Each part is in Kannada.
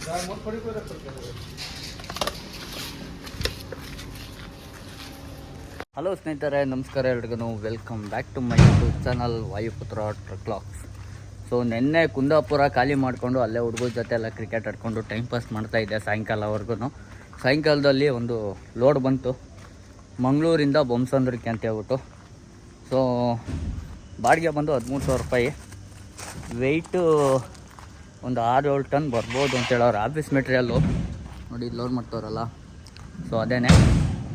ಹಲೋ ಸ್ನೇಹಿತರೆ, ನಮಸ್ಕಾರ ಎಲ್ರಿಗೂ. Welcome back to my YouTube channel Vayuputra truck vlogs. So ನಿನ್ನೆ ಕುಂದಾಪುರ ಖಾಲಿ ಮಾಡಿಕೊಂಡು ಅಲ್ಲೇ ಹುಡುಗರ ಜೊತೆ ಎಲ್ಲ ಕ್ರಿಕೆಟ್ ಆಡ್ಕೊಂಡು ಟೈಮ್ ಪಾಸ್ ಮಾಡ್ತಾಯಿದ್ದೆ ಸಾಯಂಕಾಲವರೆಗೂ. ಸಾಯಂಕಾಲದಲ್ಲಿ ಒಂದು ಲೋಡ್ ಬಂತು ಮಂಗಳೂರಿಂದ ಬೊಮ್ಮಸಂದ್ರಕ್ಕೆ ಅಂತ ಹೇಳ್ಬಿಟ್ಟು. ಸೊ ಬಾಡಿಗೆ ಬಂದು 13,000 ರೂಪಾಯಿ, ವೆಯ್ಟು ಒಂದು 6-7 ಟನ್ ಬರ್ಬೋದು ಅಂತೇಳಿ ಅವ್ರು ಆಫೀಸ್ ಮೆಟೀರಿಯಲ್ಲು ನೋಡಿ ಲೋಡ್ ಮಾಡ್ತಾರಲ್ಲ, ಸೊ ಅದೇನೆ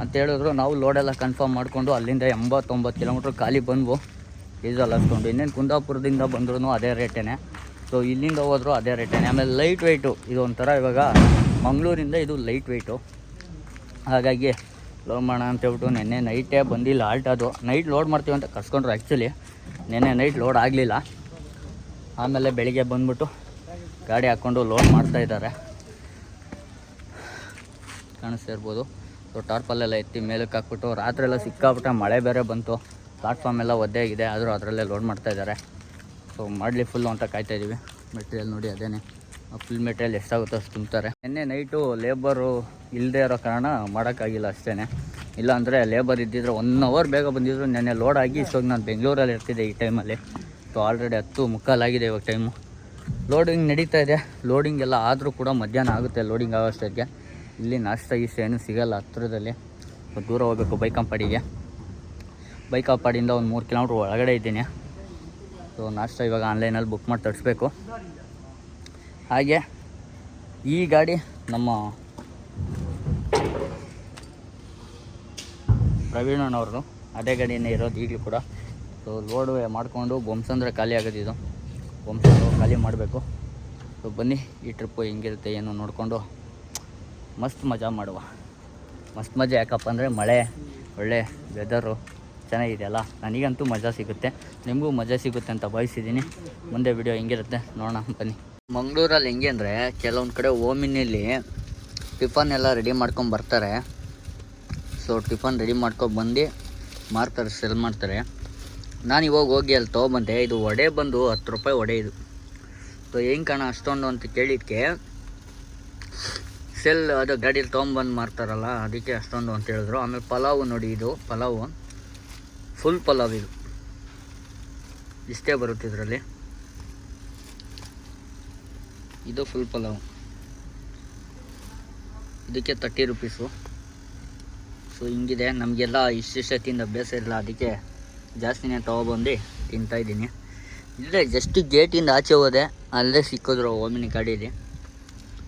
ಅಂತ ಹೇಳಿದ್ರು. ನಾವು ಲೋಡೆಲ್ಲ ಕನ್ಫರ್ಮ್ ಮಾಡಿಕೊಂಡು ಅಲ್ಲಿಂದ 89 ಕಿಲೋಮೀಟ್ರ್ ಖಾಲಿ ಬಂದ್ವು ಡೀಸೆಲ್ ಹಾಕ್ಕೊಂಡು. ಇನ್ನೇನು ಕುಂದಾಪುರದಿಂದ ಬಂದ್ರೂ ಅದೇ ರೇಟೇ, ಸೊ ಇಲ್ಲಿಂದ ಹೋದ್ರು ಅದೇ ರೇಟೇ. ಆಮೇಲೆ ಲೈಟ್ ವೆಯ್ಟು ಇದು ಒಂಥರ, ಇವಾಗ ಮಂಗಳೂರಿಂದ ಇದು ಲೈಟ್ ವೆಯ್ಟು, ಹಾಗಾಗಿ ಲೋಡ್ ಮಾಡೋಣ ಅಂತ ಹೇಳ್ಬಿಟ್ಟು ನೆನ್ನೆ ನೈಟೇ ಬಂದಿಲ್ಲ. ಆಲ್ಟ್ ಅದು ನೈಟ್ ಲೋಡ್ ಮಾಡ್ತೀವಿ ಅಂತ ಕರ್ಸ್ಕೊಂಡ್ರು. ಆ್ಯಕ್ಚುಲಿ ನೆನ್ನೆ ನೈಟ್ ಲೋಡ್ ಆಗಲಿಲ್ಲ. ಆಮೇಲೆ ಬೆಳಿಗ್ಗೆ ಬಂದ್ಬಿಟ್ಟು ಗಾಡಿ ಹಾಕ್ಕೊಂಡು ಲೋಡ್ ಮಾಡ್ತಾಯಿದ್ದಾರೆ, ಕಾಣಿಸ್ತಾ ಇರ್ಬೋದು. ಸೊ ಟಾರ್ಪಲ್ಲೆಲ್ಲ ಎತ್ತಿ ಮೇಲಕ್ಕೆ ಹಾಕ್ಬಿಟ್ಟು, ರಾತ್ರಿ ಸಿಕ್ಕಾಬಿಟ್ಟೆ ಮಳೆ ಬೇರೆ ಬಂತು, ಪ್ಲಾಟ್ಫಾರ್ಮ್ ಎಲ್ಲ ಒದ್ದೆ ಆಗಿದೆ, ಆದರೂ ಅದರಲ್ಲೇ ಲೋಡ್ ಮಾಡ್ತಾಯಿದ್ದಾರೆ. ಸೊ ಮಾಡಲಿ ಫುಲ್ಲು ಅಂತ ಕಾಯ್ತಾಯಿದ್ದೀವಿ. ಮೆಟೀರಿಯಲ್ ನೋಡಿ ಅದೇನೆ, ಫುಲ್ ಮೆಟೀರಿಯಲ್ ಎಷ್ಟಾಗುತ್ತೋ ಅಷ್ಟು ತುಂಬ್ತಾರೆ. ನಿನ್ನೆ ನೈಟು ಲೇಬರು ಇಲ್ಲದೆ ಇರೋ ಕಾರಣ ಮಾಡೋಕ್ಕಾಗಿಲ್ಲ ಅಷ್ಟೇ. ಇಲ್ಲಾಂದರೆ ಲೇಬರ್ ಇದ್ದಿದ್ರೆ 1 ಅವರ್ ಬೇಗ ಬಂದಿದ್ರು. ನೆನ್ನೆ ಲೋಡ್ ಆಗಿ ಇಷ್ಟೋಗಿ ನಾನು ಬೆಂಗಳೂರಲ್ಲಿ ಇರ್ತಿದ್ದೆ ಈ ಟೈಮಲ್ಲಿ. ಸೊ ಆಲ್ರೆಡಿ 10:45 ಆಗಿದೆ ಇವಾಗ ಟೈಮು. ಲೋಡಿಂಗ್ ನಡೀತಾ ಇದೆ. ಲೋಡಿಂಗ್ ಎಲ್ಲ ಆದರೂ ಕೂಡ ಮಧ್ಯಾಹ್ನ ಆಗುತ್ತೆ ಲೋಡಿಂಗ್ ಆಗೋಷ್ಟೊತ್ತಿಗೆ. ಇಲ್ಲಿ ನಾಷ್ಟ ಗೀಷ್ಟ ಏನೂ ಸಿಗೋಲ್ಲ ಹತ್ತಿರದಲ್ಲಿ, ದೂರ ಹೋಗಬೇಕು ಬೈಕಂಪಾಡಿಗೆ. ಬೈಕಂಪಾಡಿಯಿಂದ ಒಂದು 3 ಕಿಲೋಮೀಟ್ರ್ ಒಳಗಡೆ ಇದ್ದೀನಿ. ಸೊ ನಾಷ್ಟ ಇವಾಗ ಆನ್ಲೈನಲ್ಲಿ ಬುಕ್ ಮಾಡಿ ತರಿಸ್ಬೇಕು. ಹಾಗೆ ಈ ಗಾಡಿ ನಮ್ಮ ಪ್ರವೀಣನವ್ರದ್ದು, ಅದೇ ಗಾಡಿನೇ ಇರೋದು ಈಗಲೂ ಕೂಡ. ಸೊ ಲೋಡ್ ಮಾಡಿಕೊಂಡು ಬೊಮ್ಮಸಂದ್ರ ಖಾಲಿ ಆಗೋದಿದು, ಬೊಮ್ಮಸಂದ್ರ ಖಾಲಿ ಮಾಡಬೇಕು. ಸೊ ಬನ್ನಿ ಈ ಟ್ರಿಪ್ಪು ಹೆಂಗಿರುತ್ತೆ ಏನು ನೋಡಿಕೊಂಡು ಮಸ್ತ್ ಮಜಾ ಮಾಡುವ. ಮಸ್ತ್ ಮಜಾ ಯಾಕಪ್ಪ ಅಂದರೆ ಮಳೆ, ಒಳ್ಳೆ ವೆದರು ಚೆನ್ನಾಗಿದೆಯಲ್ಲ, ನನಗಂತೂ ಮಜಾ ಸಿಗುತ್ತೆ, ನಿಮಗೂ ಮಜಾ ಸಿಗುತ್ತೆ ಅಂತ ಭಾವಿಸಿದ್ದೀನಿ. ಮುಂದೆ ವಿಡಿಯೋ ಹೆಂಗಿರುತ್ತೆ ನೋಡೋಣ ಬನ್ನಿ. ಮಂಗಳೂರಲ್ಲಿ ಹೆಂಗೆ ಅಂದರೆ ಕೆಲವೊಂದು ಕಡೆ ಓಮಿನಲ್ಲಿ ಟಿಫನ್ ಎಲ್ಲ ರೆಡಿ ಮಾಡ್ಕೊಂಡು ಬರ್ತಾರೆ. ಸೊ ಟಿಫನ್ ರೆಡಿ ಮಾಡ್ಕೊಂಡು ಬಂದು ಮಾರ್ತಾರೆ, ಸೆಲ್ ಮಾಡ್ತಾರೆ. ನಾನು ಇವಾಗ ಹೋಗಿ ಅಲ್ಲಿ ತೊಗೊಬಂದೆ. ಇದು ವಡೆ ಬಂದು 10 ರೂಪಾಯಿ ವಡೆ ಇದು. ಸೊ ಹೆಂಗೆ ಕಾಣ ಅಷ್ಟೊಂದು ಅಂತ ಕೇಳಿದ್ದಕ್ಕೆ ಸೆಲ್ ಅದು ಗಾಡೀಲಿ ತೊಗೊಂಬಂದು ಮಾರ್ತಾರಲ್ಲ, ಅದಕ್ಕೆ ಅಷ್ಟೊಂದು ಅಂತ ಹೇಳಿದ್ರು. ಆಮೇಲೆ ಪಲಾವು ನೋಡಿ, ಇದು ಪಲಾವು ಫುಲ್ ಪಲಾವ್, ಇದು ಇಷ್ಟೇ ಬರುತ್ತೆ ಇದರಲ್ಲಿ. ಇದು ಫುಲ್ ಪಲಾವ್, ಇದಕ್ಕೆ 30 ರೂಪೀಸು. ಸೊ ಹಿಂಗಿದೆ. ನಮಗೆಲ್ಲ ಇಷ್ಟಿಷ್ಟೇ ತಿಂದು ಅಭ್ಯಾಸ ಇಲ್ಲ, ಅದಕ್ಕೆ ಜಾಸ್ತಿನೇ ತೊಗೊಬಂದು ತಿಂತಾಯಿದ್ದೀನಿ. ಇಲ್ಲೇ ಜಸ್ಟ್ ಗೇಟಿಂದ ಆಚೆ ಹೋದೆ, ಅಲ್ಲೇ ಸಿಕ್ಕಿದ್ರು ಓಮಿನಿ ಗಾಡೀಲಿ.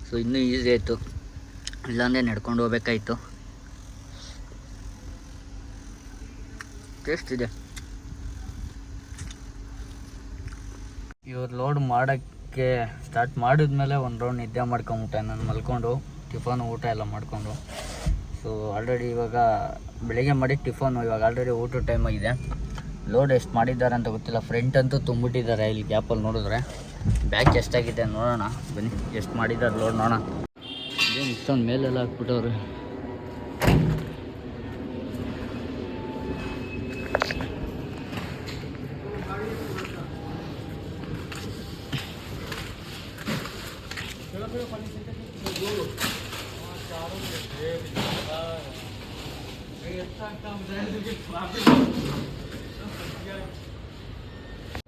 ಸೊ ಇನ್ನೂ ಈಸಿ ಆಯಿತು, ಇಲ್ಲಾಂದರೆ ನಡ್ಕೊಂಡು ಹೋಗ್ಬೇಕಾಯ್ತು. ಟೇಸ್ಟ್ ಇದೆ. ಇವ್ರು ಲೋಡ್ ಮಾಡೋಕ್ಕೆ ಸ್ಟಾರ್ಟ್ ಮಾಡಿದ್ಮೇಲೆ ಒಂದು ರೌಂಡ್ ನಿದ್ದೆ ಮಾಡ್ಕೊಂಬಿಟ್ಟೆ ನಾನು, ಮಲ್ಕೊಂಡು ಟಿಫನ್ ಊಟ ಎಲ್ಲ ಮಾಡಿಕೊಂಡು. ಸೊ ಆಲ್ರೆಡಿ ಇವಾಗ ಬೆಳಿಗ್ಗೆ ಮಾಡಿ ಟಿಫನು, ಇವಾಗ ಆಲ್ರೆಡಿ ಊಟ ಟೈಮ್ ಆಗಿದೆ. ಲೋಡ್ ಎಷ್ಟು ಮಾಡಿದ್ದಾರೆ ಅಂತ ಗೊತ್ತಿಲ್ಲ. ಫ್ರಂಟ್ ಅಂತೂ ತುಂಬಿಟ್ಟಿದ್ದಾರೆ, ಇಲ್ಲಿ ಗ್ಯಾಪಲ್ಲಿ ನೋಡಿದ್ರೆ. ಬ್ಯಾಕ್ ಎಷ್ಟಾಗಿದೆ ನೋಡೋಣ ಬನ್ನಿ, ಎಷ್ಟು ಮಾಡಿದ್ದಾರೆ ಲೋಡ್ ನೋಡೋಣ. ಏನು ಇಷ್ಟೊಂದು ಮೇಲೆಲ್ಲ ಹಾಕ್ಬಿಟ್ಟವ್ರು.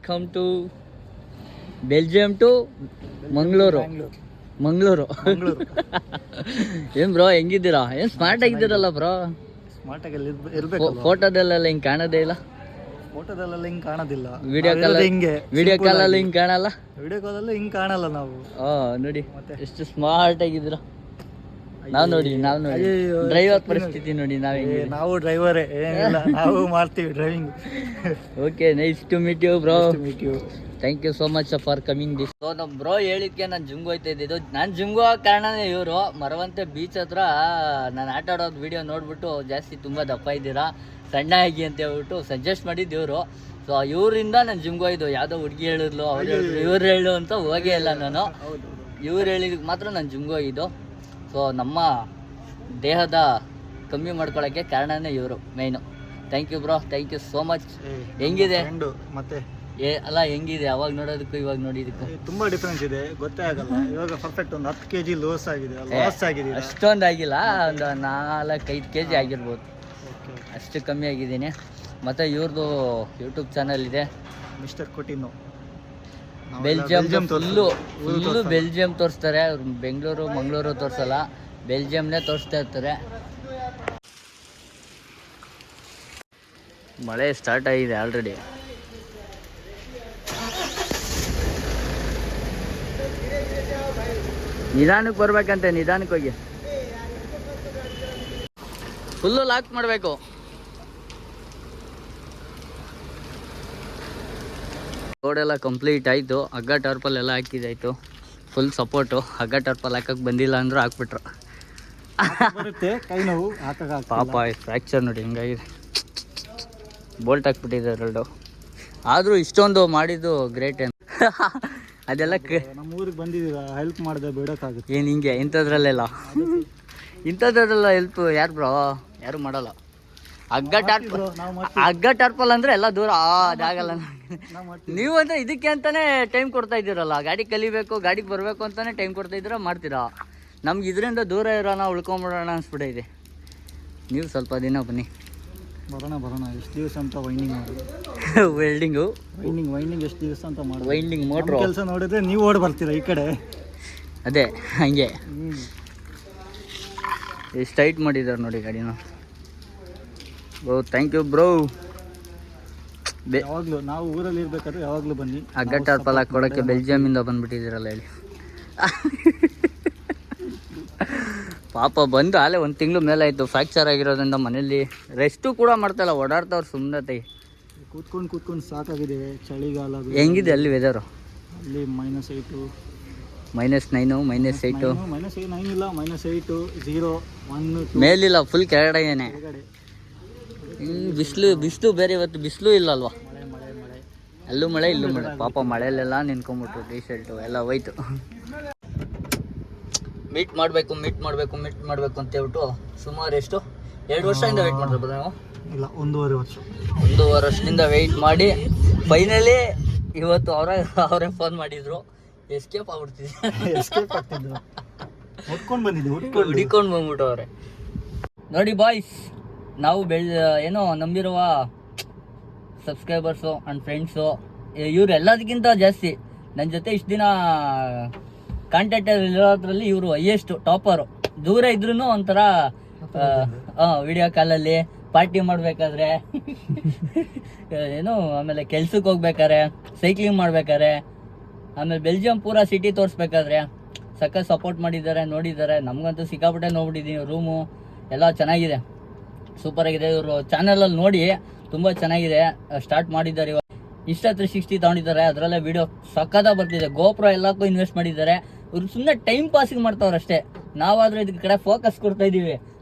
Come to Belgium to Mangaluru. ಏನು ಬ್ರೋ ಹೆಂಗಿದ್ದೀರಾ? ಏನು ಸ್ಮಾರ್ಟ್ ಆಗಿದ್ದೀರಲ್ಲ ಬ್ರೋ. ಸ್ಮಾರ್ಟ್ ಆಗಿ ಇರಬೇಕು. ಫೋಟೋದಲ್ಲೆಲ್ಲ ಹಿಂಗೆ ಕಾಣೋದೇ ಇಲ್ಲ. ಫೋಟೋದಲ್ಲೆಲ್ಲ ಹಿಂಗೆ ಕಾಣೋದಿಲ್ಲ. ವಿಡಿಯೋ ಕಾಲಲ್ಲಿ ಹಿಂಗೆ ಕಾಣಲ್ಲ. ವಿಡಿಯೋ ಕಾಲಲ್ಲಿ ಹಿಂಗೆ ಕಾಣಲ್ಲ ನಾವು. ನೋಡಿ ಎಷ್ಟು ಸ್ಮಾರ್ಟ್ ಆಗಿದ್ದೀರಾ. ನಾವು ನೋಡಿ ಡ್ರೈವರ್ ಪರಿಸ್ಥಿತಿ ನೋಡಿ. ನಾವು ಡ್ರೈವರೇ, ಏನಿಲ್ಲ ನಾವು ಮಾಡ್ತೀವಿ driving. Okay, nice to meet you bro. Thank you so much for coming this. So ನಮ್ಮ ಬ್ರೋ ಹೇಳಿದ್ಕೆ ನಾನು ಜಿಮ್ಗೆ ಹೋಗ್ತಾ ಇದ್ದಿದ್ದು. ನಾನು ಜಿಮ್ಗೆ ಹೋಗೋ ಕಾರಣನೇ ಇವರು. ಮರವಂತೆ ಬೀಚ್ ಹತ್ರ ನಾನು ಆಟ ಆಡೋದು ವಿಡಿಯೋ ನೋಡ್ಬಿಟ್ಟು ಜಾಸ್ತಿ ತುಂಬ ದಪ್ಪ ಇದ್ದೀರಾ, ಸಣ್ಣ ಆಗಿ ಅಂತ ಹೇಳ್ಬಿಟ್ಟು ಸಜೆಸ್ಟ್ ಮಾಡಿದ್ದು ಇವರು. ಸೊ ಇವರಿಂದ ನಾನು ಜಿಮ್ಗೆ ಹೋಗಿದ್ದು. ಯಾವುದೋ ಹುಡುಗಿ ಹೇಳಿದ್ಲು, ಅವ್ರು ಹೇಳಿದ್ರು, ಇವ್ರು ಹೇಳು ಅಂತ ಹೋಗೇ ಇಲ್ಲ ನಾನು. ಇವ್ರು ಹೇಳಿದಕ್ಕೆ ಮಾತ್ರ ನಾನು ಜಿಮ್ಗೆ ಹೋಗಿದ್ದು. ಸೊ ನಮ್ಮ ದೇಹದ ಕಮ್ಮಿ ಮಾಡ್ಕೊಳ್ಳೋಕ್ಕೆ ಕಾರಣನೇ ಇವರು main. Thank you bro, thank you so much. ಹೆಂಗಿದೆ ಮತ್ತೆ ಅಲ್ಲ ಹೆಂಗಿದೆ ಅವಾಗ ನೋಡೋದಕ್ಕೂ ಇವಾಗ ನೋಡಿದಕ್ಕೂ? ತುಂಬಾ ಡಿಫ್ರೆನ್ಸ್ ಇದೆ, ಗೊತ್ತೇ ಆಗಲ್ಲ. ಇವಾಗ ಪರ್ಫೆಕ್ಟ್ ಒಂದು 10 kg ಲಾಸ್ ಆಗಿದೆ. ಅಷ್ಟೊಂದು ಆಗಿಲ್ಲ, ಒಂದು 4-5 kg ಆಗಿರ್ಬೋದು, ಅಷ್ಟು ಕಮ್ಮಿ ಆಗಿದ್ದೀನಿ. ಮತ್ತು ಇವ್ರದ್ದು ಯೂಟ್ಯೂಬ್ ಚಾನಲ್ ಇದೆ, ಮಿಸ್ಟರ್ ಕೊಟಿನೋ. ಬೆಲ್ಜಿಯಂ ಫುಲ್ಲು ಬೆಲ್ಜಿಯಂ ತೋರಿಸ್ತಾರೆ. ಅವ್ರು ಬೆಂಗಳೂರು ಮಂಗಳೂರು ತೋರಿಸಲ್ಲ, ಬೆಲ್ಜಿಯಂನೇ ತೋರಿಸ್ತಾ ಇರ್ತಾರೆ. ಮಳೆ ಸ್ಟಾರ್ಟ್ ಆಗಿದೆ ಆಲ್ರೆಡಿ. ನಿಧಾನಕ್ಕೆ ಬರ್ಬೇಕಂತೆ, ನಿಧಾನಕ್ಕೆ ಹೋಗಿ. ಫುಲ್ಲು ಲಾಕ್ ಮಾಡಬೇಕು. ರೋಡೆಲ್ಲ ಕಂಪ್ಲೀಟ್ ಆಯಿತು, ಹಗ್ಗ ಟರ್ಪಲ್ ಎಲ್ಲ ಹಾಕಿದಾಯ್ತು, ಫುಲ್ ಸಪೋರ್ಟು. ಹಗ್ಗ ಟರ್ಪಲ್ ಹಾಕಕ್ಕೆ ಬಂದಿಲ್ಲ ಅಂದರೂ ಹಾಕ್ಬಿಟ್ರು. ಕೈ ನೋವು ಪಾಪ ಫ್ರ್ಯಾಕ್ಚರ್ ನೋಡಿ ಹಿಂಗಾಗಿದೆ, ಬೋಲ್ಟ್ ಹಾಕ್ಬಿಟ್ಟಿದ್ದಾರೆ 2. ಆದರೂ ಇಷ್ಟೊಂದು ಮಾಡಿದ್ದು ಗ್ರೇಟ್ ಏನು. ಅದೆಲ್ಲ ನಮ್ಮ ಊರಿಗೆ ಬಂದಿದ್ದೀರಾ, ಹೆಲ್ಪ್ ಮಾಡಿದೆ ಬಿಡೋಕ್ಕಾಗುತ್ತೆ ಏನು ಹಿಂಗೆ ಇಂಥದ್ರಲ್ಲೆಲ್ಲ ಹೆಲ್ಪ್ ಯಾರು ಬ್ರೋ? ಯಾರು ಮಾಡಲ್ಲ. ಹಗ್ಗ ಟರ್ಪಲ್ ಅಂದರೆ ಎಲ್ಲ ದೂರ ಅದಾಗಲ್ಲ. ನೀವು ಅಂದರೆ ಇದಕ್ಕೆ ಅಂತಲೇ ಟೈಮ್ ಕೊಡ್ತಾ ಇದ್ದೀರಲ್ಲ, ಗಾಡಿ ಕಲಿಬೇಕು, ಗಾಡಿಗೆ ಬರಬೇಕು ಅಂತಲೇ ಟೈಮ್ ಕೊಡ್ತಾ ಇದ್ದೀರಾ, ಮಾಡ್ತೀರಾ. ನಮ್ಗೆ ಇದರಿಂದ ದೂರ ಇರೋಣ, ಉಳ್ಕೊಂಬಿಡೋಣ ಅನ್ಸ್ಬಿಟ್ಟೈತೆ. ನೀವು ಸ್ವಲ್ಪ ದಿನ ಬನ್ನಿ, ಬರೋಣ. ಎಷ್ಟು ದಿವಸ ಅಂತ ವೈಂಡಿಂಗ್ ಮಾಡೋದು? ವೈಂಡಿಂಗ್ ಎಷ್ಟು ದಿವಸ ಅಂತ ಮಾಡೋದು? ವೈಂಡಿಂಗ್ ಮೋಟ್ರು ಕೆಲಸ ನೋಡಿದ್ರೆ ನೀವು ಓಡಿ ಬರ್ತೀರಾ ಈ ಕಡೆ. ಅದೇ ಹಂಗೆ ಎಷ್ಟು ಟೈಟ್ ಮಾಡಿದ್ದಾರೆ ನೋಡಿ ಗಾಡಿನ. Bro thank you bro. ಯಾವಾಗಲೂ ನಾವು ಊರಲ್ಲಿ ಇರಬೇಕಾದ್ರೆ ಯಾವಾಗಲೂ ಬನ್ನಿ. ಹಗ್ಗ ಟರ್ಪಲ್ ಹಾಕೊಡೋಕ್ಕೆ ಬೆಲ್ಜಿಯಮಿಂದ ಬಂದುಬಿಟ್ಟಿದ್ದೀರಲ್ಲ ಹೇಳಿ. ಪಾಪ ಬಂದು ಅಲ್ಲೇ 1 ತಿಂಗಳು ಮೇಲೆ ಆಯಿತು. ಫ್ರ್ಯಾಕ್ಚರ್ ಆಗಿರೋದ್ರಿಂದ ಮನೇಲಿ ರೆಸ್ಟು ಕೂಡ ಮಾಡ್ತಾಯಿಲ್ಲ, ಓಡಾಡ್ತವ್ರು ಸುಮ್ಮನೆ. ಕೂತ್ಕೊಂಡು ಸಾಕಾಗಿದೆ. ಚಳಿಗಾಲ ಹೆಂಗಿದೆ ಅಲ್ಲಿ ವೆದರು? ಅಲ್ಲಿ -8 -9 -8 -9 ಇಲ್ಲ, -8 0 1 ಮೇಲಿಲ್ಲ, ಫುಲ್ ಕೆಳಗಡೆಗೇನೆ. ಬಿಸಿಲು ಬೇರೆ, ಇವತ್ತು ಬಿಸಿಲು ಇಲ್ಲ ಅಲ್ವಾ? ಮಳೆ ಅಲ್ಲೂ ಮಳೆ ಇಲ್ಲೂ ಮಳೆ. ಪಾಪ ಮಳೆಯಲ್ಲೆಲ್ಲ ನಿನ್ಕೊಂಬಿಟ್ರು, ಟೀ ಶರ್ಟು ಎಲ್ಲ ಹೋಯ್ತು. ಮೀಟ್ ಮಾಡಬೇಕು ಅಂತ ಹೇಳ್ಬಿಟ್ಟು ಸುಮಾರು ಎಷ್ಟು 2 ವರ್ಷದಿಂದ ವೆಯ್ಟ್ ಮಾಡಿದ್ರು ನಾವು. ಇಲ್ಲ, 1.5 ವರ್ಷ. 1.5 ವರ್ಷದಿಂದ ವೆಯ್ಟ್ ಮಾಡಿ ಫೈನಲಿ ಇವತ್ತು ಅವರೇ ಫೋನ್ ಮಾಡಿದ್ರು. ಎಸ್ಕೇಪ್ ಆಗ್ಬಿಡ್ತಿದ್ದೆ, ಹುಡ್ಕೊಂಡು ಬಂದ್ಬಿಟ್ಟು ಅವ್ರೆ. ನೋಡಿ ಬಾಯ್ಸ್, ನಾವು ಏನೋ ನಂಬಿರುವ ಸಬ್ಸ್ಕ್ರೈಬರ್ಸು ಆ್ಯಂಡ್ ಫ್ರೆಂಡ್ಸು ಇವ್ರು ಎಲ್ಲದಕ್ಕಿಂತ ಜಾಸ್ತಿ ನನ್ನ ಜೊತೆ ಇಷ್ಟು ದಿನ ಕಾಂಟ್ಯಾಕ್ಟ್ ಇರೋದ್ರಲ್ಲಿ ಇವರು ಹೈಯೆಸ್ಟ್ ಟಾಪರು. ದೂರ ಇದ್ರೂ ಒಂಥರ ವಿಡಿಯೋ ಕಾಲಲ್ಲಿ ಪಾರ್ಟಿ ಮಾಡಬೇಕಾದ್ರೆ ಆಮೇಲೆ ಕೆಲ್ಸಕ್ಕೆ ಹೋಗ್ಬೇಕಾರೆ, ಸೈಕ್ಲಿಂಗ್ ಮಾಡ್ಬೇಕಾರೆ, ಆಮೇಲೆ ಬೆಲ್ಜಿಯಂ ಪೂರಾ ಸಿಟಿ ತೋರಿಸ್ಬೇಕಾದ್ರೆ ಸಖತ್ ಸಪೋರ್ಟ್ ಮಾಡಿದ್ದಾರೆ, ನೋಡಿದ್ದಾರೆ. ನಮಗಂತೂ ಸಿಕ್ಕಾಪಟ್ಟೆ ನೋಡ್ಬಿಟ್ಟಿದ್ದೀನಿ. ರೂಮು ಎಲ್ಲ ಚೆನ್ನಾಗಿದೆ, ಸೂಪರಾಗಿದೆ. ಇವರು ಚಾನಲಲ್ಲಿ ನೋಡಿ ತುಂಬ ಚೆನ್ನಾಗಿದೆ. ಸ್ಟಾರ್ಟ್ ಮಾಡಿದ್ದಾರೆ ಇವಾಗ. Insta360 ತೊಗೊಂಡಿದ್ದಾರೆ, ಅದರಲ್ಲೇ ವೀಡಿಯೋ ಸಖತ್ತಾಗಿ ಬರ್ತಿದೆ. ಗೋಪ್ರೋ ಎಲ್ಲಕ್ಕೂ ಇನ್ವೆಸ್ಟ್ ಮಾಡಿದ್ದಾರೆ. ಇವರು ಸುಮ್ಮನೆ ಟೈಮ್ ಪಾಸಿಗೆ ಮಾಡ್ತಾವ್ರು ಅಷ್ಟೇ. ನಾವಾದರೂ ಇದಕ್ಕೆ ಕಡೆ ಫೋಕಸ್ ಕೊಡ್ತಾ ಇದ್ದೀವಿ.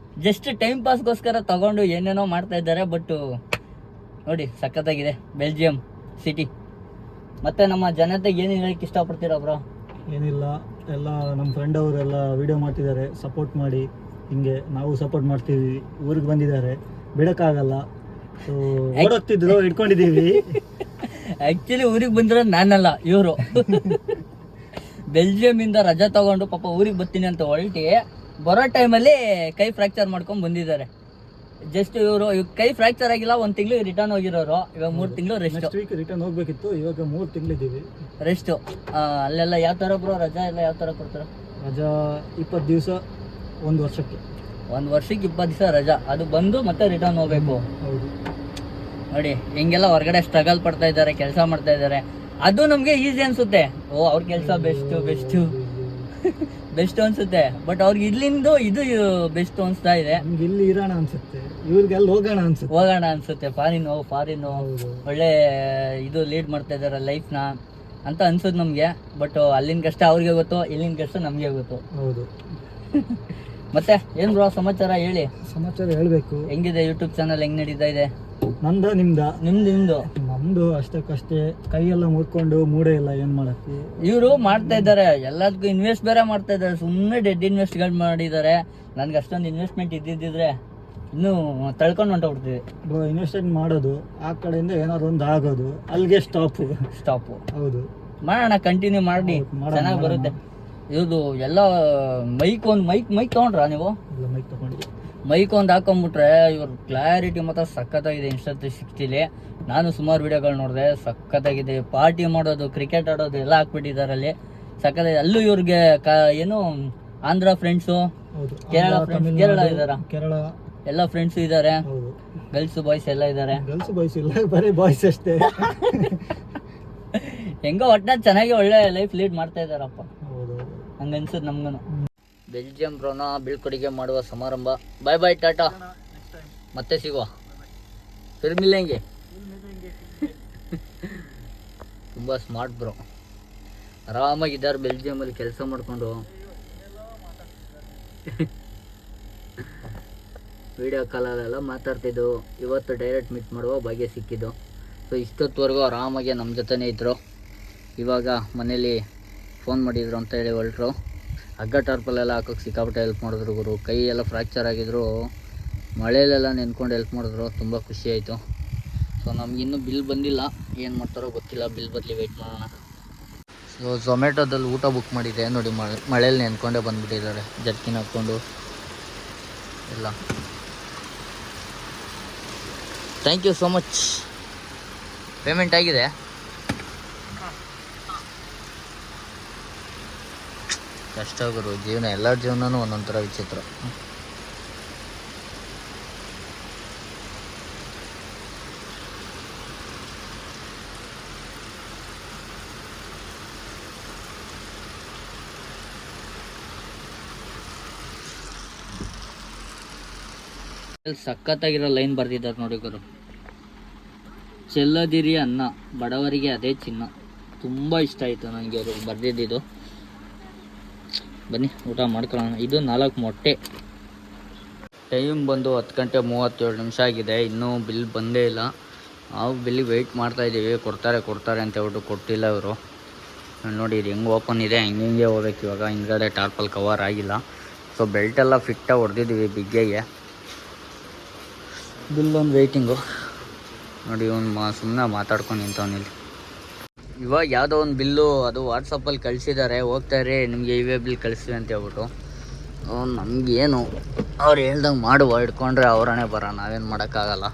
ಜಸ್ಟ್ ಟೈಮ್ ಪಾಸ್ಗೋಸ್ಕರ ತಗೊಂಡು ಏನೇನೋ ಮಾಡ್ತಾ ಇದ್ದಾರೆ. ಬಟ್ ನೋಡಿ ಸಖತ್ತಾಗಿದೆ ಬೆಲ್ಜಿಯಂ ಸಿಟಿ. ಮತ್ತು ನಮ್ಮ ಜನತೆಗೆ ಏನು ಹೇಳಕ್ಕೆ ಇಷ್ಟಪಡ್ತೀರಾ ಬ್ರೋ? ಏನಿಲ್ಲ, ಎಲ್ಲ ನಮ್ಮ ಫ್ರೆಂಡ್ ಅವರೆಲ್ಲ ವೀಡಿಯೋ ಮಾಡ್ತಿದ್ದಾರೆ, ಸಪೋರ್ಟ್ ಮಾಡಿ. ಹಿಂಗೆ ನಾವು ಸಪೋರ್ಟ್ ಮಾಡ್ತೀವಿ. ಊರಿಗೆ ಬಂದಿದ್ದಾರೆ, ಬಿಡೋಕ್ಕಾಗಲ್ಲ. ಸೊ ಓಡೋಗ್ತಿದ್ರು, ಇಟ್ಕೊಂಡಿದ್ದೀವಿ. ಆ್ಯಕ್ಚುಲಿ ಊರಿಗೆ ಬಂದಿರೋದು ನಾನಲ್ಲ, ಇವರು. ಬೆಲ್ಜಿಯಮಿಂದ ರಜಾ ತಗೊಂಡು ಪಾಪ ಊರಿಗೆ ಬರ್ತೀನಿ ಅಂತ ಹೊರಟಿ ಬರೋ ಟೈಮಲ್ಲಿ ಕೈ ಫ್ರ್ಯಾಕ್ಚರ್ ಮಾಡ್ಕೊಂಡು ಬಂದಿದ್ದಾರೆ. ಜಸ್ಟ್ ಇವರು ಕೈ ಫ್ರ್ಯಾಕ್ಚರ್ ಆಗಿಲ್ಲ, 1 ತಿಂಗಳು ರಿಟರ್ನ್ ಹೋಗಿರೋರು. ಇವಾಗ 3 ತಿಂಗಳು ರೆಸ್ಟ್. ರಿಟರ್ನ್ ಹೋಗ್ಬೇಕಿತ್ತು, ಇವಾಗ 3 ತಿಂಗಳಿದ್ದೀವಿ ರೆಸ್ಟು. ಅಲ್ಲೆಲ್ಲ ಯಾವ ಥರ ಬ್ರೋ ರಜಾ ಎಲ್ಲ ಯಾವ ಥರ ಕೊಡ್ತಾರೆ? ರಜಾ 20 ದಿವಸ 1 ವರ್ಷಕ್ಕೆ. 1 ವರ್ಷಕ್ಕೆ 20 ದಿವಸ ರಜಾ, ಅದು ಬಂದು ಮತ್ತೆ ರಿಟರ್ನ್ ಹೋಗ್ಬೇಕು. ಹೌದು. ನೋಡಿ ಹೆಂಗೆಲ್ಲ ಹೊರಗಡೆ ಸ್ಟ್ರಗಲ್ ಪಡ್ತಾ ಇದ್ದಾರೆ, ಕೆಲಸ ಮಾಡ್ತಾ ಇದ್ದಾರೆ. ಅದು ನಮಗೆ ಈಸಿ ಅನ್ಸುತ್ತೆ. ಅವ್ರ ಕೆಲಸ ಬೆಸ್ಟ್ ಅನ್ಸುತ್ತೆ. ಬಟ್ ಅವ್ರಿಗೆ ಇಲ್ಲಿಂದು ಇದು ಬೆಸ್ಟ್ ಅನ್ಸ್ತಾ ಇದೆ. ಇಲ್ಲಿ ಇರೋಣ ಅನ್ಸುತ್ತೆ, ಇವ್ರಿಗೆಲ್ಲ ಹೋಗೋಣ ಅನ್ಸುತ್ತೆ. ಫಾರಿನ್ ಒಳ್ಳೆ ಇದು ಲೀಡ್ ಮಾಡ್ತಾ ಇದ್ದಾರೆ ಲೈಫ್ನ ಅಂತ ಅನ್ಸುತ್ತೆ ನಮಗೆ. ಬಟ್ ಅಲ್ಲಿನ ಕಷ್ಟ ಅವ್ರಿಗೆ ಗೊತ್ತು, ಇಲ್ಲಿನ ಕಷ್ಟ ನಮಗೆ ಗೊತ್ತು. ಹೌದು. ಮತ್ತೆ ಏನ್ ಬ್ರೋ ಸಮಾಚಾರ ಹೇಳಿ? ಸಮಾಚಾರ ಹೇಳ್ಬೇಕು. ಹೆಂಗಿದೆ ಯೂಟ್ಯೂಬ್ ಚಾನಲ್, ಹೆಂಗ್ ನಡೀತಾ ಇದೆ? ನಿಮ್ದು ನಮ್ದು ಅಷ್ಟಕ್ಕಷ್ಟೇ. ಕೈಯೆಲ್ಲ ಮುರ್ಕೊಂಡು ಮೂಡೇ ಇಲ್ಲ, ಏನ್ ಮಾಡಕ್ಕೆ. ಇವರು ಮಾಡ್ತಾ ಇದ್ದಾರೆ, ಎಲ್ಲದಕ್ಕೂ ಇನ್ವೆಸ್ಟ್ ಬೇರೆ ಮಾಡ್ತಾ ಇದ್ದಾರೆ. ಸುಮ್ಮನೆ ಡೆಡ್ ಇನ್ವೆಸ್ಟ್ಗಳು ಮಾಡಿದ್ದಾರೆ. ನನ್ಗೆ ಅಷ್ಟೊಂದು ಇನ್ವೆಸ್ಟ್ಮೆಂಟ್ ಇದ್ದಿದ್ರೆ ಇನ್ನೂ ತಳ್ಕೊಂಡು ಹೊಂಟೋಗ್ಬಿಡ್ತೀವಿ. ಇನ್ವೆಸ್ಟ್ಮೆಂಟ್ ಮಾಡೋದು ಆ ಕಡೆಯಿಂದ ಏನಾದ್ರು ಒಂದು ಆಗೋದು ಅಲ್ಲಿಗೆ ಸ್ಟಾಪು. ಹೌದು, ಮಾಡೋಣ, ಕಂಟಿನ್ಯೂ ಮಾಡಿ, ಚೆನ್ನಾಗಿ ಬರುತ್ತೆ. ಇದು ಎಲ್ಲ ಮೈಕ್ ತೊಗೊಂಡ್ರಾ ನೀವು? ಮೈಕ್ ತಗೊಂಡು ಮೈಕ್ ಒಂದು ಹಾಕೊಂಡ್ಬಿಟ್ರೆ ಇವ್ರ ಕ್ಲಾರಿಟಿ ಮಾತ್ರ ಸಖತ್ತಾಗಿದೆ. Insta360 ನಾನು ಸುಮಾರು ವಿಡಿಯೋಗಳು ನೋಡಿದೆ, ಸಖತ್ತಾಗಿದೆ. ಪಾರ್ಟಿ ಮಾಡೋದು, ಕ್ರಿಕೆಟ್ ಆಡೋದು ಎಲ್ಲ ಹಾಕ್ಬಿಟ್ಟಿದ್ದಾರೆ ಅಲ್ಲಿ, ಸಖತ್ತಾಗಿದೆ. ಅಲ್ಲೂ ಇವ್ರಿಗೆ ಏನು ಆಂಧ್ರ ಫ್ರೆಂಡ್ಸು, ಕೇರಳ ಇದಾರ, ಎಲ್ಲ ಫ್ರೆಂಡ್ಸು ಇದ್ದಾರೆ. ಗರ್ಲ್ಸ್ ಬಾಯ್ಸ್ ಎಲ್ಲ ಇದ್ದಾರೆ. ಗರ್ಲ್ಸ್ ಬಾಯ್ಸ್ ಇಲ್ಲ, ಬರೀ ಬಾಯ್ಸ್ ಅಷ್ಟೇ. ಹೆಂಗೋ ಒಟ್ನಲ್ಲಿ ಚೆನ್ನಾಗಿ ಒಳ್ಳೆ ಲೈಫ್ ಲೀಡ್ ಮಾಡ್ತಾ ಇದಾರಪ್ಪ, ಹಂಗನ್ಸುತ್ತೆ ನಮ್ಗೂ. ಬೆಲ್ಜಿಯಂ ಬ್ರೋನ ಬೀಳ್ಕೊಡುಗೆ ಮಾಡುವ ಸಮಾರಂಭ. ಬಾಯ್ ಬಾಯ್, ಟಾಟಾ, ಮತ್ತೆ ಸಿಗುವ, ಫಿರ್ಮಿಲ್ಲೆಂಗೆ. ತುಂಬ ಸ್ಮಾರ್ಟ್ ಬ್ರೋ, ಆರಾಮಾಗಿದ್ದಾರೆ ಬೆಲ್ಜಿಯಮಲ್ಲಿ ಕೆಲಸ ಮಾಡಿಕೊಂಡು. ವಿಡಿಯೋ ಕಾಲಲ್ಲೆಲ್ಲ ಮಾತಾಡ್ತಿದ್ದು. ಇವತ್ತು ಡೈರೆಕ್ಟ್ ಮೀಟ್ ಮಾಡುವ ಭಾಗ್ಯ ಸಿಕ್ಕಿದ್ದು. ಸೊ ಇಷ್ಟೊತ್ತವರೆಗೂ ಆರಾಮಾಗಿ ನಮ್ಮ ಜೊತೆನೇ ಇದ್ದರು. ಇವಾಗ ಮನೇಲಿ ಫೋನ್ ಮಾಡಿದ್ರು ಅಂತ ಹೇಳಿ ಹೊರಟ್ರು. ಹಗ್ಗ ಟಾರ್ಪಲೆಲ್ಲ ಹಾಕೋಕ್ಕೆ ಸಿಕ್ಕಾಪಟ್ಟೆ ಹೆಲ್ಪ್ ಮಾಡಿದ್ರು ಗುರು. ಕೈ ಎಲ್ಲ ಫ್ರ್ಯಾಕ್ಚರ್ ಆಗಿದ್ರು, ಮಳೆಯಲ್ಲೆಲ್ಲ ನೆನ್ಕೊಂಡು ಹೆಲ್ಪ್ ಮಾಡಿದ್ರು. ತುಂಬ ಖುಷಿ ಆಯಿತು. ಸೊ ನಮಗಿನ್ನೂ ಬಿಲ್ ಬಂದಿಲ್ಲ, ಏನು ಮಾಡ್ತಾರೋ ಗೊತ್ತಿಲ್ಲ. ಬಿಲ್ ಬದಲಿ ವೆಯ್ಟ್ ಮಾಡೋಣ. ಸೊ ಝೊಮ್ಯಾಟೋದಲ್ಲಿ ಊಟ ಬುಕ್ ಮಾಡಿದ್ದೆ ನೋಡಿ, ಮಳೇಲಿ ನೆನ್ಕೊಂಡೇ ಬಂದುಬಿಟ್ಟಿದ್ದಾರೆ, ಜರ್ಕಿನ್ ಹಾಕ್ಕೊಂಡು ಎಲ್ಲ. Thank you so much. Payment ಆಗಿದೆ. ಕಷ್ಟ ಗುರು ಜೀವನ, ಎಲ್ಲರ ಜೀವನನೂ ಒಂದೊಂಥರ ವಿಚಿತ್ರ. ಸಖತ್ತಾಗಿರೋ ಲೈನ್ ಬರ್ದಿದ್ದಾರೆ ನೋಡಿ ಗುರು. ಚೆಲ್ಲದಿರಿ ಅನ್ನ, ಬಡವರಿಗೆ ಅದೇ ಚಿನ್ನ. ತುಂಬ ಇಷ್ಟ ಆಯಿತು ನನಗೆ ಅದು ಬರ್ದಿದ್ದು. ಬನ್ನಿ ಊಟ ಮಾಡ್ಕೊಳ್ಳೋಣ. ಇದು 4 ಮೊಟ್ಟೆ. ಟೈಮ್ ಬಂದು 10:37 ಆಗಿದೆ. ಇನ್ನೂ ಬಿಲ್ ಬಂದೇ ಇಲ್ಲ. ನಾವು ಬಿಲ್ಲಿಗೆ ವೆಯ್ಟ್ ಮಾಡ್ತಾಯಿದ್ದೀವಿ. ಕೊಡ್ತಾರೆ ಅಂತ ಹೇಳ್ಬಿಟ್ಟು ಕೊಟ್ಟಿಲ್ಲ ಇವರು. ನೋಡಿ ಇದು ಹೆಂಗೆ ಓಪನ್ ಇದೆ, ಹಿಂಗೆ ಹೋಗ್ಬೇಕು ಇವಾಗ. ಹಿಂದ್ಗಡೆ ಟಾರ್ಪಲ್ ಕವರ್ ಆಗಿಲ್ಲ. ಸೊ ಬೆಲ್ಟೆಲ್ಲ ಫಿಟ್ಟಾಗಿ ಹೊಡೆದಿದ್ದೀವಿ ಬಿಗ್ಗೆಗೆ. ಬಿಲ್ ಒಂದು ವೆಯ್ಟಿಂಗು ನೋಡಿ. ಇವನು ಸುಮ್ಮನೆ ಮಾತಾಡ್ಕೊಂಡು ನಿಂತವನಿಲ್ಲಿ. ಇವಾಗ ಯಾವುದೋ ಒಂದು ಬಿಲ್ಲು ಅದು ವಾಟ್ಸಪ್ಪಲ್ಲಿ ಕಳಿಸಿದ್ದಾರೆ, ಹೋಗ್ತಾರೆ ನಿಮಗೆ ಇವೇ ಬಿಲ್ ಕಳಿಸ್ತೀವಿ ಅಂತ ಹೇಳ್ಬಿಟ್ಟು. ನಮಗೇನು ಅವ್ರು ಹೇಳ್ದಂಗೆ ಮಾಡುವ, ಹಿಡ್ಕೊಂಡ್ರೆ ಅವರೇ ಬರೋ, ನಾವೇನು ಮಾಡೋಕ್ಕಾಗಲ್ಲ.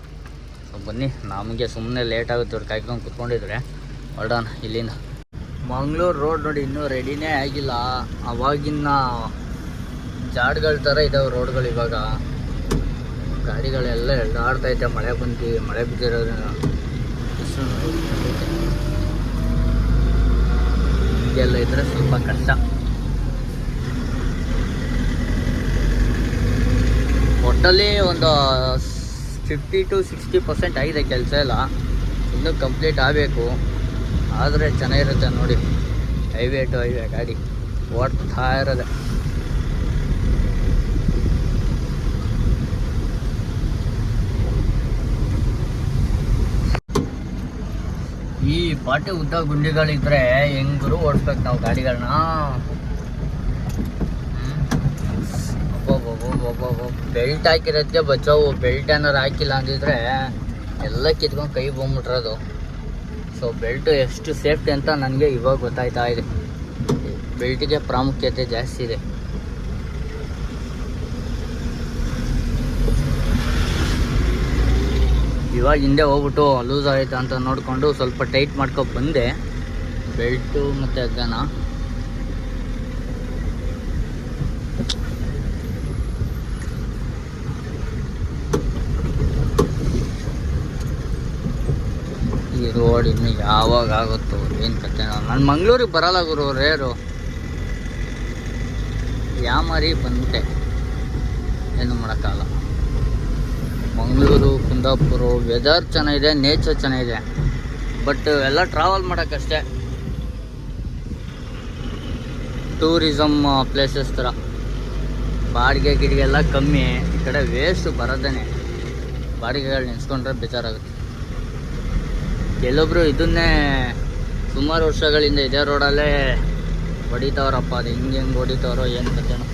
ಸೊ ಬನ್ನಿ, ನಮಗೆ ಸುಮ್ಮನೆ ಲೇಟ್ ಆಗುತ್ತೆ. ಇವ್ರು ಕಾಯ್ಕೊಂಡು ಕುತ್ಕೊಂಡಿದ್ರೆ ಹೊರಡೋಣ ಇಲ್ಲಿಂದ. ಮಂಗಳೂರು ರೋಡ್ ನೋಡಿ ಇನ್ನೂ ರೆಡಿನೇ ಆಗಿಲ್ಲ. ಅವಾಗಿನ ಜಾಡ್ಗಳ ಥರ ಇದ್ದಾವೆ ರೋಡ್ಗಳು. ಇವಾಗ ಗಾಡಿಗಳೆಲ್ಲ ಎಳ್ದಾಡ್ತೈತೆ. ಮಳೆ ಬಿದ್ದಿರೋದ್ರಿಂದ ಎಲ್ಲ ಇದ್ರೆ ಸ್ವಲ್ಪ ಕಷ್ಟ. ಒಟ್ಟಲ್ಲಿ ಒಂದು 50 to 60% ಆಗಿದೆ ಕೆಲಸ ಎಲ್ಲ. ಇನ್ನೂ ಕಂಪ್ಲೀಟ್ ಆಗಬೇಕು, ಆದರೆ ಚೆನ್ನಾಗಿರುತ್ತೆ ನೋಡಿ. ಹೈವೇ ಟು ಹೈವೇ ಗಾಡಿ ಓಡ್ತಾ ಇರೋದೆ. ಈ ಪಾಟಿ ಉದ್ದ ಗುಂಡಿಗಳಿದ್ರೆ ಹೆಂಗರು ಓಡಿಸ್ಬೇಕು ನಾವು ಗಾಡಿಗಳನ್ನ. ಬೆಲ್ಟ್ ಹಾಕಿರೋದಕ್ಕೆ ಬಚಾವು. ಬೆಲ್ಟ್ ಏನಾರು ಹಾಕಿಲ್ಲ ಅಂದಿದ್ರೆ ಎಲ್ಲ ಕಿತ್ಕೊಂಡು ಕೈ ಬಂದ್ಬಿಟ್ರದು. ಸೊ ಬೆಲ್ಟು ಎಷ್ಟು ಸೇಫ್ಟಿ ಅಂತ ನನಗೆ ಇವಾಗ ಗೊತ್ತಾಯ್ತಾ ಇದೆ. ಬೆಲ್ಟಿಗೆ ಪ್ರಾಮುಖ್ಯತೆ ಜಾಸ್ತಿ ಇದೆ. ಇವಾಗ ಹಿಂದೆ ಹೋಗ್ಬಿಟ್ಟು ಲೂಸ್ ಆಯಿತು ಅಂತ ನೋಡಿಕೊಂಡು ಸ್ವಲ್ಪ ಟೈಟ್ ಮಾಡ್ಕೊಂಡು ಬಂದೆ ಬೆಲ್ಟು ಮತ್ತು ಹಗ್ಗನ. ಈ ರೋಡ್ ಇನ್ನು ಯಾವಾಗ ಆಗುತ್ತೋ ಏನು ಕತೆ. ನಾನು ಮಂಗಳೂರಿಗೆ ಬರಲ್ಲ ಗುರು, ರೇರು. ಯಾಮಾರಿ ಬಂದ್ಬಿಟ್ಟೆ, ಏನು ಮಾಡೋಕ್ಕಾಗಲ್ಲ. ಮಂಗಳೂರು, ಕುಂದಾಪುರ ವೆದರ್ ಚೆನ್ನಾಗಿದೆ, ನೇಚರ್ ಚೆನ್ನಾಗಿದೆ. ಬಟ್ ಎಲ್ಲ ಟ್ರಾವೆಲ್ ಮಾಡೋಕ್ಕಷ್ಟೇ. ಟೂರಿಸಮ್ ಪ್ಲೇಸಸ್ ಥರ ಬಾಡಿಗೆ ಗಿಡಿಗೆಲ್ಲ ಕಮ್ಮಿ. ಈ ಕಡೆ ವೇಸ್ಟ್ ಬರೋದೇನೆ. ಬಾಡಿಗೆಗಳು ನೆನೆಸ್ಕೊಂಡ್ರೆ ಬೇಜಾರಾಗುತ್ತೆ. ಕೆಲವೊಬ್ರು ಇದನ್ನೇ ಸುಮಾರು ವರ್ಷಗಳಿಂದ ಇದೇ ರೋಡಲ್ಲೇ ಹೊಡಿತಾವ್ರಪ್ಪ. ಅದು ಹೆಂಗೆ ಹೊಡಿತಾವ್ರೋ ಏನು ಕತೆನೋ.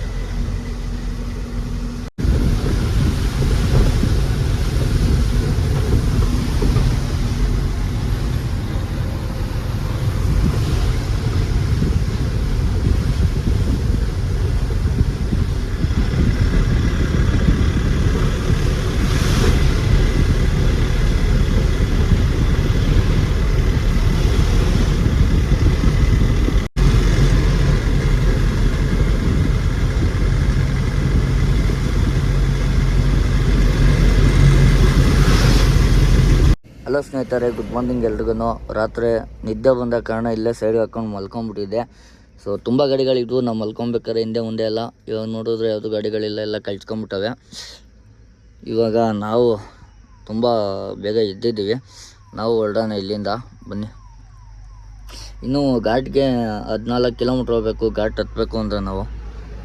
ಹಲೋ ಸ್ನೇಹಿತರೆ, ಗುಡ್ ಮಾರ್ನಿಂಗ್ ಎಲ್ರಿಗೂ. ರಾತ್ರಿ ನಿದ್ದೆ ಬಂದ ಕಾರಣ ಇಲ್ಲೇ ಸೈಡ್ಗೆ ಹಾಕೊಂಡು ಮಲ್ಕೊಂಡ್ಬಿಟ್ಟಿದ್ದೆ. ಸೊ ತುಂಬ ಗಾಡಿಗಳಿದ್ವು, ನಾವು ಮಲ್ಕೊಬೇಕಾದ್ರೆ ಹಿಂದೆ ಮುಂದೆ ಎಲ್ಲ. ಇವಾಗ ನೋಡಿದ್ರೆ ಯಾವುದು ಗಾಡಿಗಳಿಲ್ಲ, ಎಲ್ಲ ಕಳ್ಸ್ಕೊಂಬಿಟ್ಟವೆ. ಇವಾಗ ನಾವು ತುಂಬ ಬೇಗ ಎದ್ದಿದ್ದೀವಿ. ನಾವು ಹೊರಡೋಣ ಇಲ್ಲಿಂದ, ಬನ್ನಿ. ಇನ್ನೂ ಘಾಟ್ಗೆ 14 ಕಿಲೋಮೀಟ್ರ್ ಹೋಗಬೇಕು. ಘಾಟ್ ಹತ್ತಬೇಕು ಅಂದರೆ ನಾವು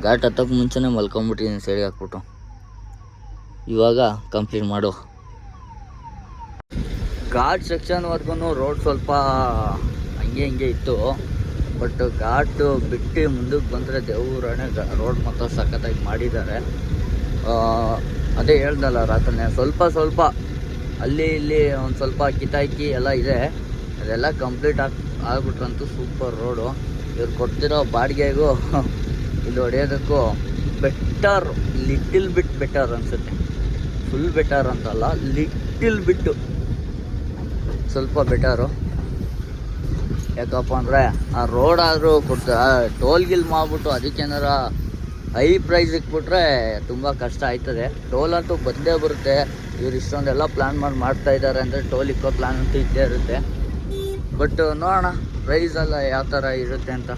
ಘಾಟ್ ಹತ್ತಕ್ಕೆ ಮುಂಚೆನೇ ಮಲ್ಕೊಂಬಿಟ್ಟಿದ್ದೀನಿ ಸೈಡ್ಗೆ ಹಾಕ್ಬಿಟ್ಟು. ಇವಾಗ ಕಂಪ್ಲೀಟ್ ಮಾಡು. ಘಾಟ್ ಸೆಕ್ಷನ್ವರೆಗೂ ರೋಡ್ ಸ್ವಲ್ಪ ಹಂಗೆ ಇತ್ತು. ಬಟ್ ಘಾಟು ಬಿಟ್ಟು ಮುಂದಕ್ಕೆ ಬಂದರೆ ದೇವರಾಣೆ ರೋಡ್ ಮಾತ್ರ ಸಖತ್ತಾಗಿ ಮಾಡಿದ್ದಾರೆ. ಅದೇ ಹೇಳ್ದಲ್ಲ ರಾತ್ರಿನೇ ಸ್ವಲ್ಪ ಅಲ್ಲಿ ಇಲ್ಲಿ ಒಂದು ಸ್ವಲ್ಪ ಕಿತಾಕಿ ಎಲ್ಲ ಇದೆ. ಅದೆಲ್ಲ ಕಂಪ್ಲೀಟ್ ಆಗ್ಬಿಟ್ರಂತೂ ಸೂಪರ್ ರೋಡು. ಇವ್ರು ಕೊಡ್ತಿರೋ ಬಾಡಿಗೆಗೂ ಇಲ್ಲಿ ಹೊಡೆಯೋದಕ್ಕೂ ಬೆಟರ್, ಲಿಟಿಲ್ ಬಿಟ್ ಬೆಟರ್ ಅನಿಸುತ್ತೆ. ಫುಲ್ ಬೆಟರ್ ಅಂತಲ್ಲ, ಲಿಟಿಲ್ ಬಿಟ್ಟು ಸ್ವಲ್ಪ ಬೆಟರು. ಯಾಕಪ್ಪ ಅಂದರೆ ಆ ರೋಡ್ ಆದರೂ ಟೋಲ್ ಗಿಲ್ ಮಾಡಿಬಿಟ್ಟು ಅದಕ್ಕೇನಾರ ಹೈ ಪ್ರೈಸ್ ಇಟ್ಬಿಟ್ರೆ ತುಂಬ ಕಷ್ಟ ಆಯ್ತದೆ. ಟೋಲ್ ಅಂತೂ ಬಂದೇ ಬರುತ್ತೆ. ಇವ್ರು ಇಷ್ಟೊಂದೆಲ್ಲ ಪ್ಲ್ಯಾನ್ ಮಾಡ್ತಾ ಇದ್ದಾರೆ ಅಂದರೆ ಟೋಲ್ ಇಕ್ಕೋ ಪ್ಲ್ಯಾನ್ ಅಂತೂ ಇದ್ದೇ ಇರುತ್ತೆ. ಬಟ್ ನೋಡೋಣ ಪ್ರೈಸ್ ಎಲ್ಲ ಯಾವ ಥರ ಇರುತ್ತೆ ಅಂತ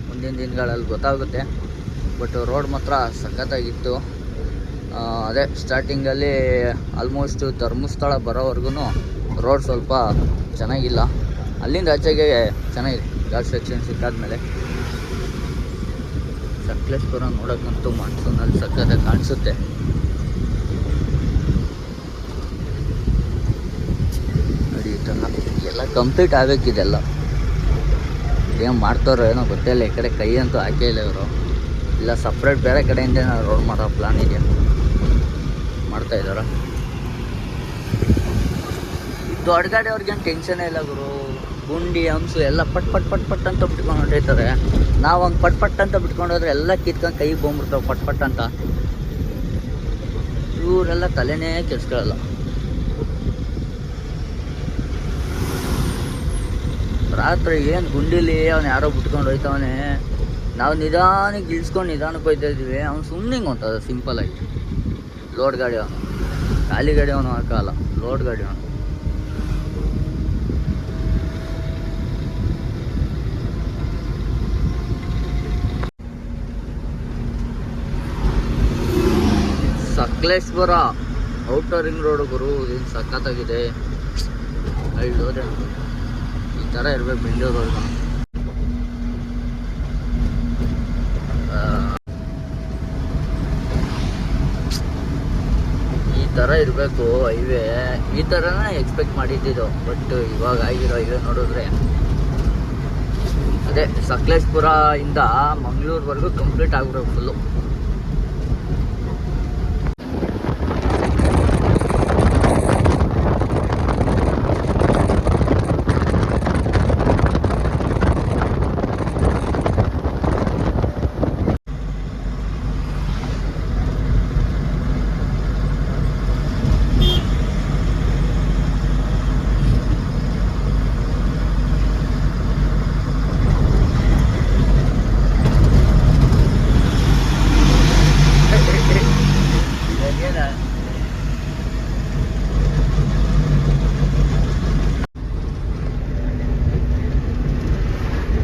ಮುಂದಿನ ದಿನಗಳಲ್ಲಿ ಗೊತ್ತಾಗುತ್ತೆ. ಬಟ್ ರೋಡ್ ಮಾತ್ರ ಸಖತ್ತಾಗಿತ್ತು. ಅದೇ ಸ್ಟಾರ್ಟಿಂಗಲ್ಲಿ ಆಲ್ಮೋಸ್ಟ್ ಧರ್ಮಸ್ಥಳ ಬರೋವರೆಗೂ ರೋಡ್ ಸ್ವಲ್ಪ ಚೆನ್ನಾಗಿಲ್ಲ. ಅಲ್ಲಿಂದ ಆಚೆಗೆ ಚೆನ್ನಾಗಿದೆ. ಘಾಟ್ ಸೆಕ್ಷನ್ ಸಿಕ್ಕಾದ್ಮೇಲೆ ಸಕಲೇಶ್ಪುರ ನೋಡೋಕ್ಕಂತೂ ಮಾನ್ಸೂನಲ್ಲಿ ಸಖತ್ತಾಗಿ ಕಾಣಿಸುತ್ತೆ. ನೋಡಿ ಈ ಥರ ಎಲ್ಲ ಕಂಪ್ಲೀಟ್ ಆಗಬೇಕಿದೆಲ್ಲ. ಏನು ಮಾಡ್ತಾರೋ ಏನೋ ಗೊತ್ತಿಲ್ಲ. ಈ ಕಡೆ ಕೈ ಅಂತೂ ಹಾಕೇ ಇಲ್ಲ ಇವರು. ಇಲ್ಲ ಸಪ್ರೇಟ್ ಬೇರೆ ಕಡೆಯಿಂದ ರೋಡ್ ಮಾಡೋ ಪ್ಲಾನ್ ಇದೆಯಾ, ಮಾಡ್ತಾಯಿದ್ದಾರ. ದೊಡ್ಡ ಗಾಡಿ ಅವ್ರಿಗೇನು ಟೆನ್ಷನೇ ಇಲ್ಲ ಗುರು. ಗುಂಡಿ ಹಂಸು ಎಲ್ಲ ಪಟ್ ಅಂತ ಬಿಟ್ಕೊಂಡು ಹೊಂಟೈತಾರೆ. ನಾವು ಹಂಗೆ ಪಟ್ ಅಂತ ಬಿಟ್ಕೊಂಡು ಹೋದ್ರೆ ಎಲ್ಲ ಕಿತ್ಕೊಂಡು ಕೈಗೆ ಬಂದ್ಬಿಡ್ತಾವೆ ಪಟ್ ಅಂತ. ಇವರೆಲ್ಲ ತಲೆನೇ ಕೆಡ್ಸ್ಕೊಳ್ಳಲ್ಲ. ರಾತ್ರಿ ಏನು ಗುಂಡಿಲಿ ಅವ್ನು ಯಾರೋ ಬಿಟ್ಕೊಂಡು ಹೋಯ್ತವನೇ. ನಾವು ನಿಧಾನಕ್ಕೆ ಇಳಿಸ್ಕೊಂಡು ನಿಧಾನಕ್ಕೆ ಹೋಯ್ತಾ ಇದ್ದೀವಿ. ಅವ್ನು ಸುಮ್ಮನೆ ಹಿಂಗೆ ಹೊಂಟದ ಸಿಂಪಲಾಗಿ. ಲೋಡ್ ಗಾಡಿ ಅವನು, ಖಾಲಿ ಗಾಡಿ ಅವನು ಹಾಕಲ್ಲ, ಲೋಡ್ ಗಾಡಿ ಅವನು. ಸಕಲೇಶ್ಪುರ ಔಟರ್ ರಿಂಗ್ ರೋಡ್ ಗುರು, ಇದು ಸಖತ್ತಾಗಿದೆ. ಹೋದೆ ಈ ಥರ ಇರಬೇಕು ಬೆಂಗಳೂರು. ಈ ಥರ ಇರಬೇಕು ಹೈವೇ. ಈ ಥರನೇ ಎಕ್ಸ್ಪೆಕ್ಟ್ ಮಾಡಿದ್ದಿದ್ದು. ಬಟ್ ಇವಾಗ ಆಗಿರೋ ಹೈವೇ ನೋಡಿದ್ರೆ ಅದೇ ಸಕಲೇಶ್ಪುರ ಇಂದ ಮಂಗಳೂರುವರೆಗೂ ಕಂಪ್ಲೀಟ್ ಆಗ್ಬಿಡೋದು ಫುಲ್ಲು.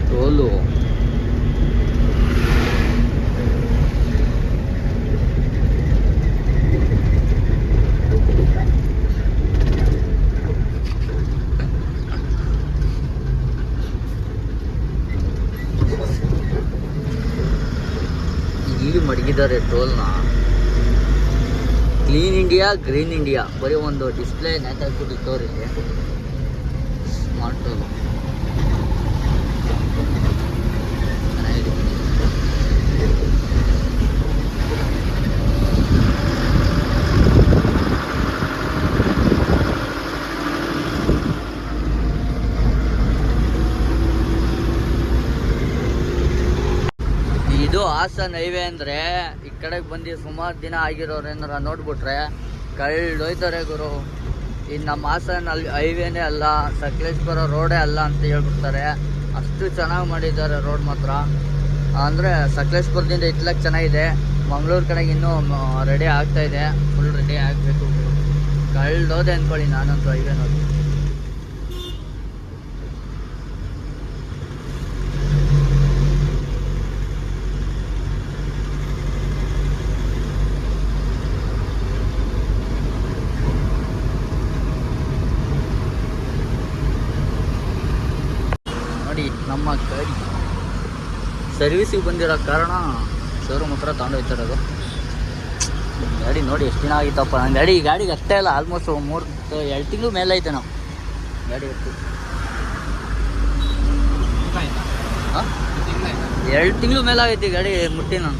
ಟೋಲು ಇಲ್ಲಿ ಮಡಗಿದ್ದಾರೆ ಟೋಲ್ನ. ಕ್ಲೀನ್ ಇಂಡಿಯಾ, ಗ್ರೀನ್ ಇಂಡಿಯಾ ಬರೀ ಒಂದು ಡಿಸ್ಪ್ಲೇ ನೇತಾಕ್ಬಿಟ್ಟಿದ್ದವ್ರು ಇಲ್ಲಿ. ಸ್ಮಾರ್ಟ್ ಟೋಲು ಇದು ಹಾಸನ್ ಹೈವೇ ಅಂದರೆ ಈ ಕಡೆಗೆ ಬಂದು ಸುಮಾರು ದಿನ ಆಗಿರೋರು ಏನಾರ ನೋಡ್ಬಿಟ್ರೆ ಕಳ್ದೊಯ್ತಾರೆ ಗುರು. ಇನ್ನು ನಮ್ಮ ಹಾಸನ್ ಅಲ್ಲಿ ಹೈವೇನೇ ಅಲ್ಲ, ಸಕಲೇಶ್ಪುರ ರೋಡೇ ಅಲ್ಲ ಅಂತ ಹೇಳ್ಬಿಡ್ತಾರೆ. ಅಷ್ಟು ಚೆನ್ನಾಗಿ ಮಾಡಿದ್ದಾರೆ ರೋಡ್ ಮಾತ್ರ. ಅಂದರೆ ಸಕಲೇಶ್ಪುರದಿಂದ ಇತ್ಲಕ್ಕೆ ಚೆನ್ನಾಗಿದೆ. ಮಂಗಳೂರು ಕಡೆಗೆ ಇನ್ನೂ ರೆಡಿ ಆಗ್ತಾಯಿದೆ. ಫುಲ್ ರೆಡಿ ಆಗಬೇಕು. ಕಳ್ದೋದೆ ಅಂದ್ಕೊಳ್ಳಿ ನಾನಂತೂ ಹೈವೇ ನೋಡಿ. ನಮ್ಮ ಗಾಡಿ ಸರ್ವಿಸಿಗೆ ಬಂದಿರೋ ಕಾರಣ ಶೋರೂಮ್ ಹತ್ರ ತಗೊಂಡು ಹೋಗ್ತಿರೋದು. ಗಾಡಿ ನೋಡಿ ಎಷ್ಟು ದಿನ ಆಗಿತ್ತಪ್ಪ ನನ್ನ ಗಾಡಿಗೆ ಅಷ್ಟೇ ಇಲ್ಲ, ಆಲ್ಮೋಸ್ಟ್ 2 ತಿಂಗಳು ಮೇಲೆ ಐತೆ ನಾವು ಗಾಡಿ ಎತ್ತು. ಹಾಂ 2 ತಿಂಗಳು ಮೇಲೆ ಆಗೈತಿ ಗಾಡಿ ಮುಟ್ಟಿ ನಾನು.